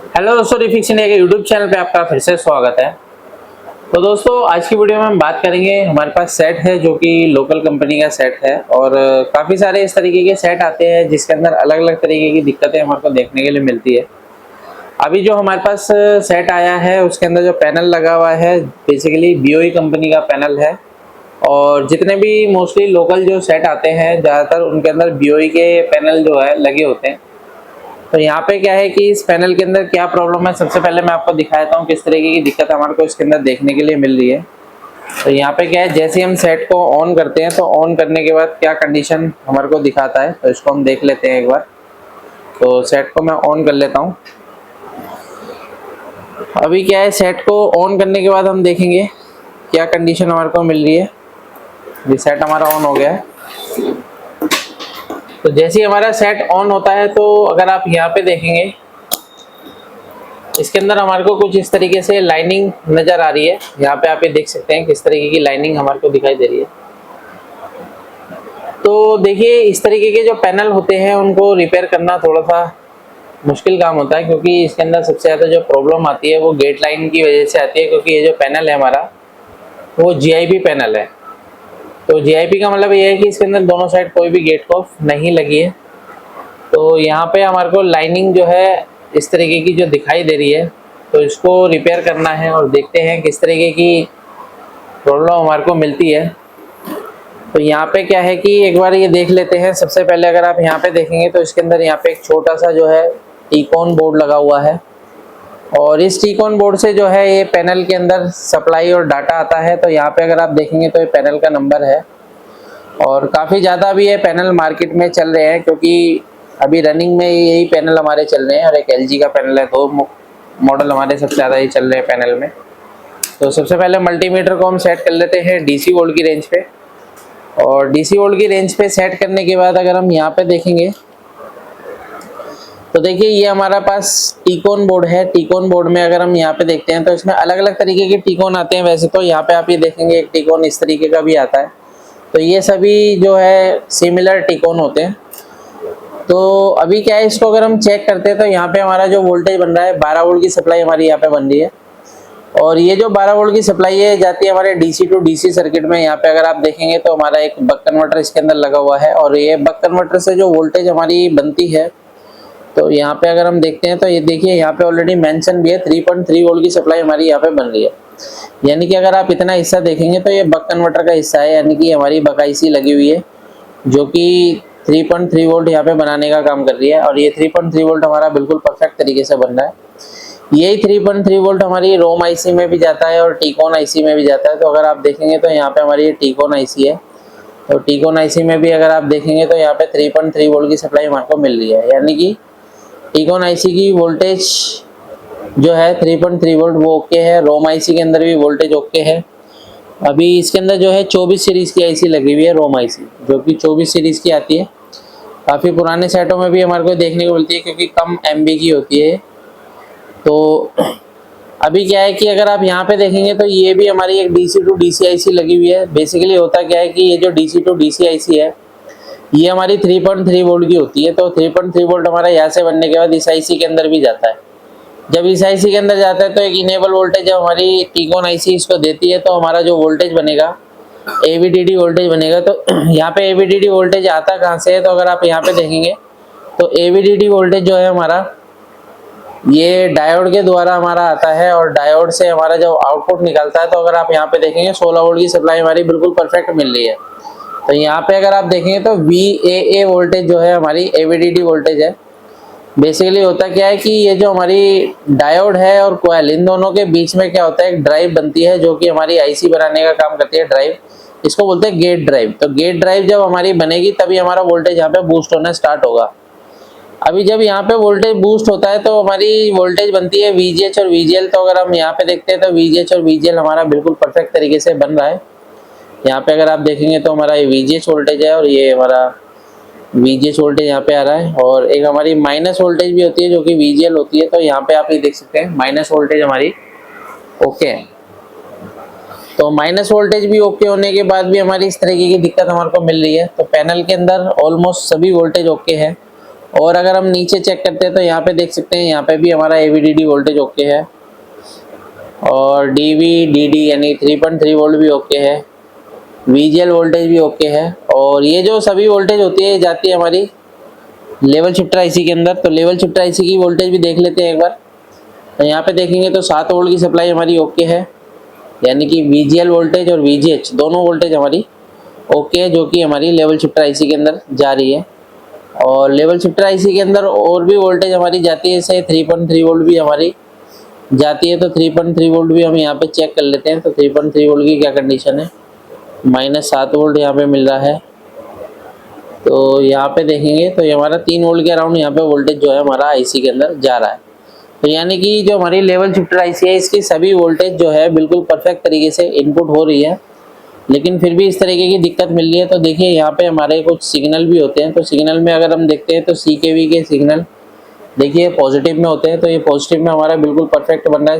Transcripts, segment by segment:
Hello दोस्तों, refix India के YouTube channel पे आपका फिर से स्वागत है। तो दोस्तों, आज की वीडियो में हम बात करेंगे। हमारे पास सेट है जो कि लोकल कंपनी का सेट है और काफ़ी सारे इस तरीके के सेट आते हैं जिसके अंदर अलग अलग तरीके की दिक्कतें हमारे को देखने के लिए मिलती है। अभी जो हमारे पास सेट आया है उसके अंदर जो पैनल लगा हुआ है बेसिकली BOE कंपनी का पैनल है। और जितने भी मोस्टली लोकल जो सेट आते हैं ज़्यादातर उनके अंदर BOE के पैनल जो है लगे होते हैं। तो यहाँ पे क्या है कि इस पैनल के अंदर क्या प्रॉब्लम है, सबसे पहले मैं आपको दिखाता हूँ किस तरीके की दिक्कत हमारे को इसके अंदर देखने के लिए मिल रही है। तो यहाँ पे क्या है, जैसे हम सेट को ऑन करते हैं तो ऑन करने के बाद क्या कंडीशन हमारे को दिखाता है, तो इसको हम देख लेते हैं एक बार। तो सेट को मैं ऑन कर लेता हूँ। अभी क्या है, सेट को ऑन करने के बाद हम देखेंगे क्या कंडीशन हमारे को मिल रही है। ये सेट हमारा ऑन हो गया है। तो जैसे ही हमारा सेट ऑन होता है तो अगर आप यहाँ पे देखेंगे इसके अंदर हमारे को कुछ इस तरीके से लाइनिंग नजर आ रही है। यहाँ पे आप ये देख सकते हैं किस तरीके की लाइनिंग हमारे को दिखाई दे रही है। तो देखिए, इस तरीके के जो पैनल होते हैं उनको रिपेयर करना थोड़ा सा मुश्किल काम होता है, क्योंकि इसके अंदर सबसे ज़्यादा जो प्रॉब्लम आती है वो गेट लाइन की वजह से आती है। क्योंकि ये जो पैनल है हमारा वो GIP पैनल है। तो GIP का मतलब ये है कि इसके अंदर दोनों साइड कोई भी गेट को नहीं लगी है। तो यहाँ पे हमारे को लाइनिंग जो है इस तरीके की जो दिखाई दे रही है, तो इसको रिपेयर करना है और देखते हैं किस तरीके की प्रॉब्लम हमारे को मिलती है। तो यहाँ पे क्या है कि एक बार ये देख लेते हैं। सबसे पहले अगर आप यहाँ पे देखेंगे तो इसके अंदर यहाँ पे एक छोटा सा जो है टीकॉन बोर्ड लगा हुआ है और इस टीकॉन बोर्ड से जो है ये पैनल के अंदर सप्लाई और डाटा आता है। तो यहाँ पे अगर आप देखेंगे तो ये पैनल का नंबर है और काफ़ी ज़्यादा भी ये पैनल मार्केट में चल रहे हैं, क्योंकि अभी रनिंग में यही पैनल हमारे चल रहे हैं और एक LG का पैनल है। दो मॉडल हमारे सबसे ज़्यादा ही चल रहे हैं पैनल में। तो सबसे पहले मल्टीमीटर को हम सेट कर लेते हैं DC वोल्ट की रेंज पे। और DC वोल्ट की रेंज पे सेट करने के बाद अगर हम यहाँ पे देखेंगे तो देखिए ये हमारा पास टीकॉन बोर्ड है। टीकॉन बोर्ड में अगर हम यहाँ पे देखते हैं तो इसमें अलग अलग तरीके के टीकॉन आते हैं। वैसे तो यहाँ पे आप ये देखेंगे एक टीकॉन इस तरीके का भी आता है। तो ये सभी जो है सिमिलर टीकॉन होते हैं। तो अभी क्या है, इसको अगर हम चेक करते हैं तो यहाँ पे हमारा जो वोल्टेज बन रहा है 12 वोल्ट की सप्लाई हमारी यहाँ पे बन रही है। और ये जो 12 वोल्ट की सप्लाई है जाती है हमारे DC टू DC सर्किट में। यहाँ पे अगर आप देखेंगे तो हमारा एक बक कन्वर्टर इसके अंदर लगा हुआ है और ये बक कन्वर्टर से जो वोल्टेज हमारी बनती है, तो यहाँ पे अगर हम देखते हैं तो ये देखिए यहाँ पे ऑलरेडी मेंशन भी है 3.3 वोल्ट की सप्लाई हमारी यहाँ पे बन रही है। यानी कि अगर आप इतना हिस्सा देखेंगे तो ये बक कन्वर्टर का हिस्सा है, यानी कि हमारी बक IC लगी हुई है जो कि 3.3 वोल्ट यहाँ पे बनाने का काम कर रही है। और ये 3.3 वोल्ट हमारा बिल्कुल परफेक्ट तरीके से बन रहा है। यही 3.3 वोल्ट हमारी रोम IC में भी जाता है और टीकॉन IC में भी जाता है। तो अगर आप देखेंगे तो यहाँ पे हमारी टीकॉन IC है और टीकॉन IC में भी अगर आप देखेंगे तो यहाँ पे 3.3 वोल्ट की सप्लाई हमारे को मिल रही है। यानी कि टीकॉन IC की वोल्टेज जो है 3.3 वोल्ट वो ओके है। रोम IC के अंदर भी वोल्टेज ओके है। अभी इसके अंदर जो है 24 सीरीज की IC लगी हुई है रोम IC, जो कि 24 सीरीज की आती है। काफ़ी पुराने सेटों में भी हमारे को देखने को मिलती है क्योंकि कम MB की होती है। तो अभी क्या है कि अगर आप यहाँ पे देखेंगे तो ये भी हमारी एक DC टू DC IC लगी हुई है। बेसिकली होता क्या है कि ये जो DC टू DC IC है ये हमारी 3.3 वोल्ट की होती है। तो 3.3 वोल्ट हमारा यहाँ से बनने के बाद इस IC के अंदर भी जाता है। जब इस IC के अंदर जाता है तो एक इनेबल वोल्टेज जब हमारी टीकॉन IC इसको देती है तो हमारा जो वोल्टेज बनेगा AVDD वोल्टेज बनेगा। तो यहाँ पे AVDD वोल्टेज आता कहाँ से है, तो अगर आप यहाँ पे देखेंगे तो AVDD वोल्टेज जो है हमारा ये डायोड के द्वारा हमारा आता है और डायोड से हमारा जब आउटपुट निकलता है तो अगर आप यहाँ पे देखेंगे 16 वोल्ट की सप्लाई हमारी बिल्कुल परफेक्ट मिल रही है। तो यहाँ पे अगर आप देखेंगे तो VAA वोल्टेज जो है हमारी AVDD वोल्टेज है। बेसिकली होता क्या है कि ये जो हमारी डायोड है और कोयल, इन दोनों के बीच में क्या होता है, एक ड्राइव बनती है जो कि हमारी IC बनाने का काम करती है। ड्राइव इसको बोलते हैं गेट ड्राइव। तो गेट ड्राइव जब हमारी बनेगी तभी हमारा वोल्टेज यहाँ पे बूस्ट होना स्टार्ट होगा। अभी जब यहाँ पे वोल्टेज बूस्ट होता है तो हमारी वोल्टेज बनती है VGH और VGL। तो अगर हम यहाँ पे देखते हैं तो VGH और VGL हमारा बिल्कुल परफेक्ट तरीके से बन रहा है। यहाँ पे अगर आप देखेंगे तो हमारा ये VGH वोल्टेज है और ये हमारा VGH वोल्टेज यहाँ पे आ रहा है। और एक हमारी माइनस वोल्टेज भी होती है जो कि VGL होती है। तो यहाँ पे आप ये देख सकते हैं माइनस वोल्टेज हमारी ओके है। तो माइनस वोल्टेज भी ओके होने के बाद भी हमारी इस तरीके की दिक्कत हमारे को मिल रही है। तो पैनल के अंदर ऑलमोस्ट सभी वोल्टेज ओके है और अगर हम नीचे चेक करते हैं तो यहाँ पे देख सकते हैं, यहाँ पे भी हमारा AVDD वोल्टेज ओके है और DVDD यानी 3.3 वोल्ट भी ओके है, VGL वोल्टेज भी ओके है। और ये जो सभी वोल्टेज होती है जाती है हमारी लेवल शिफ्टर आईसी के अंदर। तो लेवल शिफ्टर आईसी की वोल्टेज भी देख लेते हैं एक बार। तो यहाँ पे देखेंगे तो 7 वोल्ट की सप्लाई हमारी ओके है, यानी कि VGL वोल्टेज और VGH दोनों वोल्टेज हमारी ओके है, जो कि हमारी लेवल शिफ्टर आईसी के अंदर जा रही है। और लेवल शिफ्टर आईसी के अंदर और भी वोल्टेज हमारी जाती है, जैसे 3.3 वोल्ट भी हमारी जाती है। तो 3.3 वोल्ट भी हम यहाँ पे चेक कर लेते हैं। तो 3.3 वोल्ट की क्या कंडीशन है, -7 वोल्ट यहाँ पे मिल रहा है। तो यहाँ पे देखेंगे तो ये हमारा 3 वोल्ट के अराउंड यहाँ पे वोल्टेज जो है हमारा आईसी के अंदर जा रहा है। तो यानी कि जो हमारी लेवल शिफ्टर आईसी है इसकी सभी वोल्टेज जो है बिल्कुल परफेक्ट तरीके से इनपुट हो रही है, लेकिन फिर भी इस तरीके की दिक्कत मिल रही है। तो देखिए यहाँ पे हमारे कुछ सिग्नल भी होते हैं। तो सिग्नल में अगर हम देखते हैं तो CKV के सिग्नल देखिए पॉजिटिव में होते हैं। तो ये पॉजिटिव में हमारा बिल्कुल परफेक्ट बन रहा है।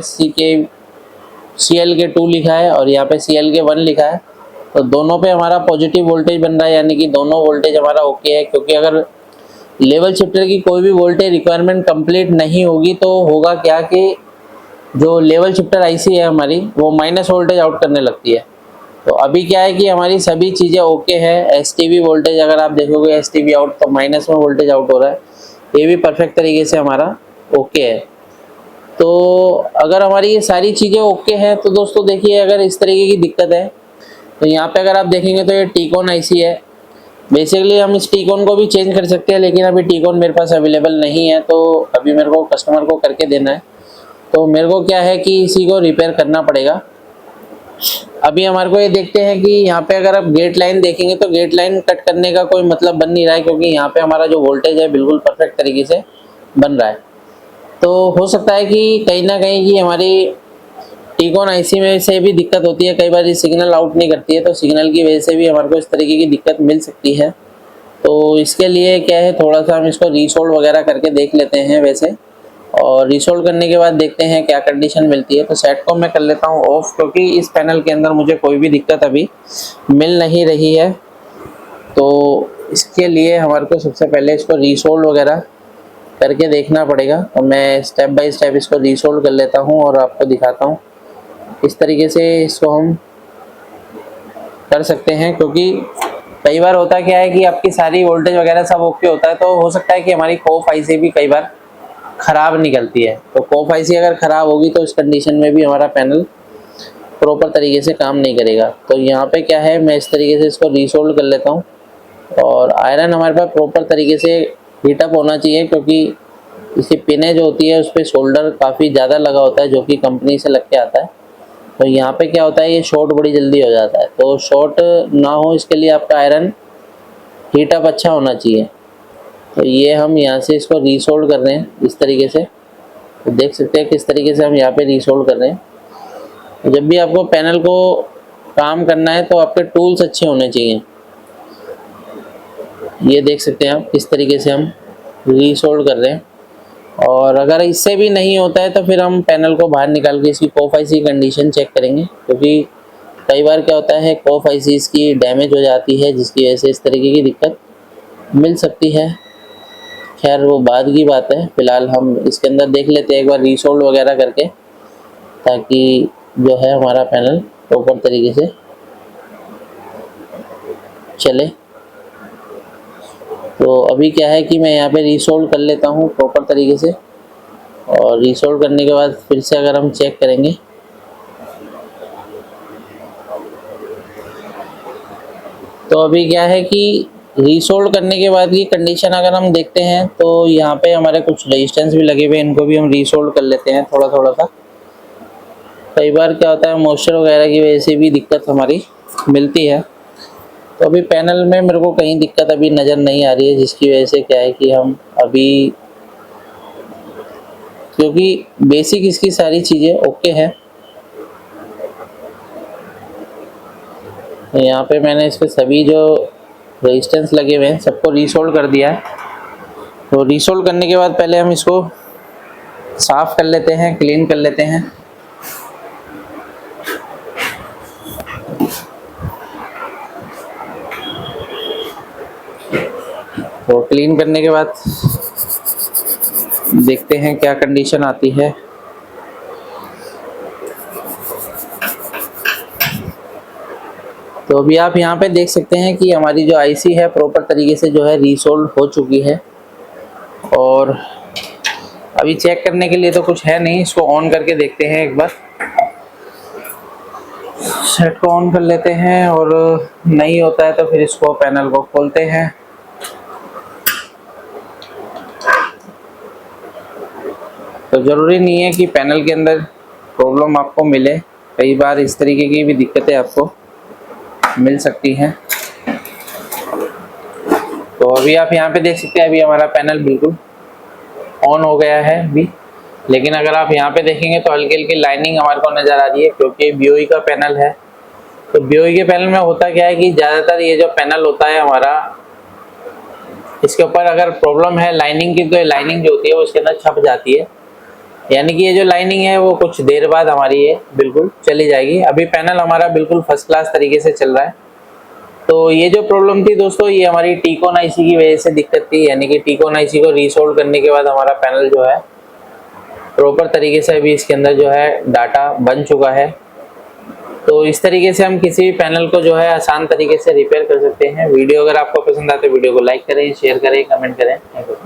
CL के 2 लिखा है और यहाँ पे CL के 1 लिखा है। तो दोनों पे हमारा पॉजिटिव वोल्टेज बन रहा है, यानी कि दोनों वोल्टेज हमारा ओके है। क्योंकि अगर लेवल शिफ्टर की कोई भी वोल्टेज रिक्वायरमेंट कंप्लीट नहीं होगी तो होगा क्या कि जो लेवल शिफ्टर आईसी है हमारी वो माइनस वोल्टेज आउट करने लगती है। तो अभी क्या है कि हमारी सभी चीज़ें ओके है। STB वोल्टेज अगर आप देखोगे STB आउट तो माइनस में वोल्टेज आउट हो रहा है, ये भी परफेक्ट तरीके से हमारा ओके है। तो अगर हमारी ये सारी चीज़ें ओके हैं तो दोस्तों देखिए अगर इस तरीके की दिक्कत है तो यहाँ पे अगर आप देखेंगे तो ये टीकॉन आईसी है। बेसिकली हम इस टीकॉन को भी चेंज कर सकते हैं, लेकिन अभी टीकॉन मेरे पास अवेलेबल नहीं है, तो अभी मेरे को कस्टमर को करके देना है। तो मेरे को क्या है कि इसी को रिपेयर करना पड़ेगा। अभी हमारे को ये देखते हैं कि यहाँ पे अगर आप गेट लाइन देखेंगे तो गेट लाइन कट करने का कोई मतलब बन नहीं रहा है, क्योंकि यहाँ पे हमारा जो वोल्टेज है बिल्कुल परफेक्ट तरीके से बन रहा है। तो हो सकता है कि कहीं ना कहीं की हमारी टीकॉन आईसी में से भी दिक्कत होती है, कई बार ये सिग्नल आउट नहीं करती है, तो सिग्नल की वजह से भी हमारे को इस तरीके की दिक्कत मिल सकती है। तो इसके लिए क्या है, थोड़ा सा हम इसको रीसोल्व वगैरह करके देख लेते हैं वैसे, और रीसोल्व करने के बाद देखते हैं क्या कंडीशन मिलती है। तो सेट को मैं कर लेता हूँ ऑफ, क्योंकि इस पैनल के अंदर मुझे कोई भी दिक्कत अभी मिल नहीं रही है। तो इसके लिए हमारे को सबसे पहले इसको रीसोल्व वगैरह करके देखना पड़ेगा। तो मैं स्टेप बाय स्टेप इसको रीसोल्व कर लेता हूँ और आपको दिखाता हूँ इस तरीके से इसको हम कर सकते हैं। क्योंकि कई बार होता क्या है कि आपकी सारी वोल्टेज वगैरह सब ओके होता है, तो हो सकता है कि हमारी कोफ आईसी भी कई बार ख़राब निकलती है। तो कोफ आईसी अगर ख़राब होगी तो इस कंडीशन में भी हमारा पैनल प्रॉपर तरीके से काम नहीं करेगा। तो यहाँ पे क्या है, मैं इस तरीके से इसको रीसोल्व कर लेता हूँ। और आयरन हमारे पास प्रॉपर तरीके से हीटअप होना चाहिए, क्योंकि इसकी पिनें जो होती है उस पर शोल्डर काफ़ी ज़्यादा लगा होता है, जो कि कंपनी से लग के आता है। तो यहाँ पे क्या होता है, ये शॉर्ट बड़ी जल्दी हो जाता है। तो शॉर्ट ना हो इसके लिए आपका आयरन हीटअप अच्छा होना चाहिए। तो ये हम यहाँ से इसको रीसोल्व कर रहे हैं इस तरीके से। तो देख सकते हैं किस तरीके से हम यहाँ पे रीसोल्व कर रहे हैं। जब भी आपको पैनल को काम करना है तो आपके टूल्स अच्छे होने चाहिए। ये देख सकते हैं आप किस तरीके से हम रीसोल्व कर रहे हैं। और अगर इससे भी नहीं होता है तो फिर हम पैनल को बाहर निकाल के इसकी कोफ आईसी कंडीशन चेक करेंगे, क्योंकि कई बार क्या होता है कोफ आईसी इसकी डैमेज हो जाती है, जिसकी वजह से इस तरीके की दिक्कत मिल सकती है। खैर वो बाद की बात है, फिलहाल हम इसके अंदर देख लेते हैं एक बार रीसोल्व वगैरह करके, ताकि जो है हमारा पैनल प्रॉपर तरीके से चले। तो अभी क्या है कि मैं यहाँ पे रीसोल्व कर लेता हूँ प्रॉपर तरीके से, और रीसोल्व करने के बाद फिर से अगर हम चेक करेंगे तो अभी क्या है कि रीसोल्व करने के बाद की कंडीशन अगर हम देखते हैं तो यहाँ पे हमारे कुछ रेजिस्टेंस भी लगे हुए हैं, इनको भी हम रीसोल्व कर लेते हैं थोड़ा थोड़ा सा। कई बार क्या होता है मॉइस्चर वगैरह की वजह से भी दिक्कत हमारी मिलती है। तो अभी पैनल में मेरे को कहीं दिक्कत अभी नज़र नहीं आ रही है, जिसकी वजह से क्या है कि हम अभी, क्योंकि बेसिक इसकी सारी चीज़ें ओके हैं। तो यहाँ पे मैंने इसके सभी जो रेजिस्टेंस लगे हुए हैं सबको रीसोल्व कर दिया है। तो रीसोल्व करने के बाद पहले हम इसको साफ़ कर लेते हैं, क्लीन कर लेते हैं। तो क्लीन करने के बाद देखते हैं क्या कंडीशन आती है। तो अभी आप यहाँ पे देख सकते हैं कि हमारी जो आईसी है प्रॉपर तरीके से जो है रीसोल्ड हो चुकी है। और अभी चेक करने के लिए तो कुछ है नहीं, इसको ऑन करके देखते हैं एक बार। सेट को ऑन कर लेते हैं और नहीं होता है तो फिर इसको पैनल को खोलते हैं। तो ज़रूरी नहीं है कि पैनल के अंदर प्रॉब्लम आपको मिले, कई बार इस तरीके की भी दिक्कतें आपको मिल सकती हैं। तो अभी आप यहाँ पे देख सकते हैं अभी हमारा पैनल बिल्कुल ऑन हो गया है अभी। लेकिन अगर आप यहाँ पे देखेंगे तो हल्की हल्की लाइनिंग हमारे को नज़र आ रही है, क्योंकि BOE का पैनल है। तो BOE के पैनल में होता क्या है कि ज़्यादातर ये जो पैनल होता है हमारा, इसके ऊपर अगर प्रॉब्लम है लाइनिंग की, तो लाइनिंग जो होती है वो इसके अंदर छप जाती है। यानी कि ये जो लाइनिंग है वो कुछ देर बाद हमारी ये बिल्कुल चली जाएगी। अभी पैनल हमारा बिल्कुल फर्स्ट क्लास तरीके से चल रहा है। तो ये जो प्रॉब्लम थी दोस्तों, ये हमारी टीकॉन आईसी की वजह से दिक्कत थी। यानी कि टीकॉन आईसी को रीसोल्ड करने के बाद हमारा पैनल जो है प्रॉपर तरीके से अभी इसके अंदर जो है डाटा बन चुका है। तो इस तरीके से हम किसी भी पैनल को जो है आसान तरीके से रिपेयर कर सकते हैं। वीडियो अगर आपको पसंद आए तो वीडियो को लाइक करें, शेयर करें, कमेंट करें। Thank you.